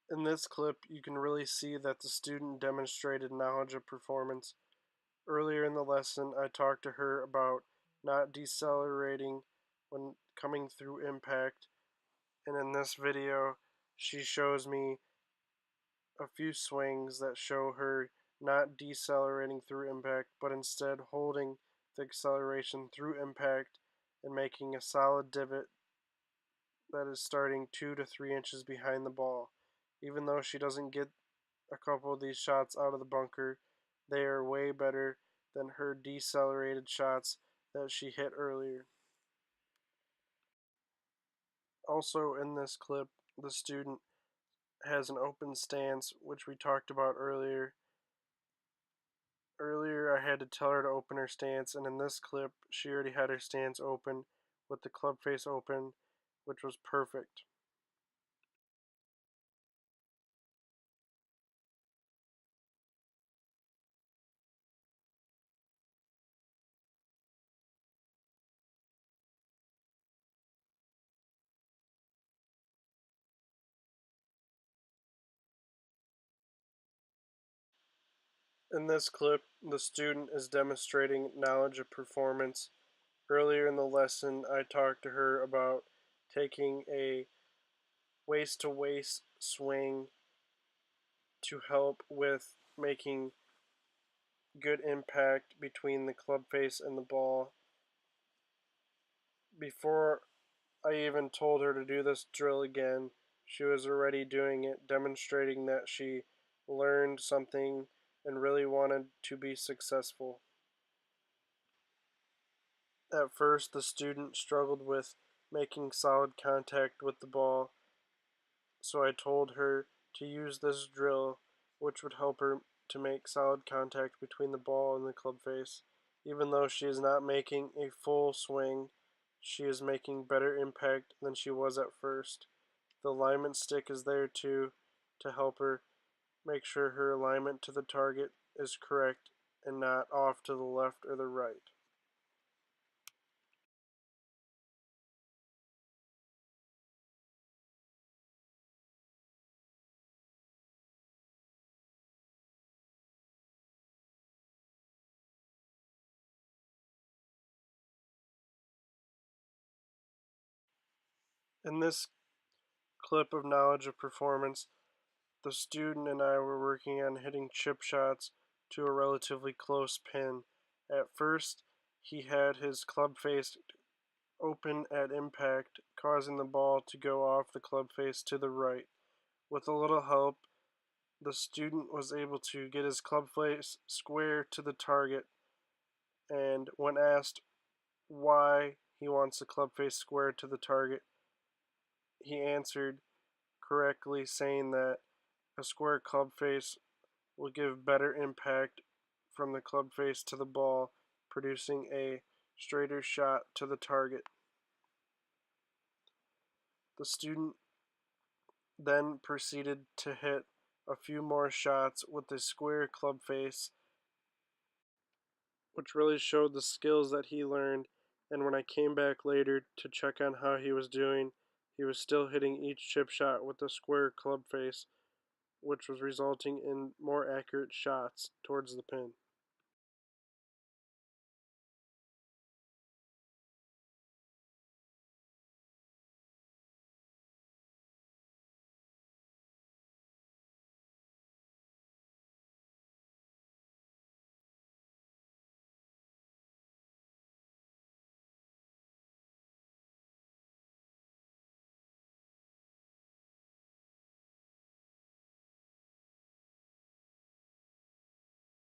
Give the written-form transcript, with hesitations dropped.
In this clip, you can really see that the student demonstrated knowledge of performance. Earlier in the lesson, I talked to her about not decelerating when coming through impact, and in this video, she shows me a few swings that show her not decelerating through impact, but instead holding the acceleration through impact and making a solid divot that is starting 2 to 3 inches behind the ball. Even though she doesn't get a couple of these shots out of the bunker, they are way better than her decelerated shots that she hit earlier. Also in this clip, the student has an open stance, which we talked about earlier. Earlier I had to tell her to open her stance, and in this clip she already had her stance open with the club face open, which was perfect. In this clip, the student is demonstrating knowledge of performance. Earlier in the lesson, I talked to her about taking a waist-to-waist swing to help with making good impact between the club face and the ball. Before I even told her to do this drill again, she was already doing it, demonstrating that she learned something and really wanted to be successful. At first, the student struggled with making solid contact with the ball, so I told her to use this drill, which would help her to make solid contact between the ball and the club face. Even though she is not making a full swing, she is making better impact than she was at first. The alignment stick is there too to help her make sure her alignment to the target is correct and not off to the left or the right. In this clip of knowledge of performance, the student and I were working on hitting chip shots to a relatively close pin. At first, he had his club face open at impact, causing the ball to go off the club face to the right. With a little help, the student was able to get his club face square to the target, and when asked why he wants the club face square to the target, he answered correctly, saying that a square club face will give better impact from the club face to the ball, producing a straighter shot to the target. The student then proceeded to hit a few more shots with the square club face, which really showed the skills that he learned. And when I came back later to check on how he was doing, he was still hitting each chip shot with the square club face, which was resulting in more accurate shots towards the pin.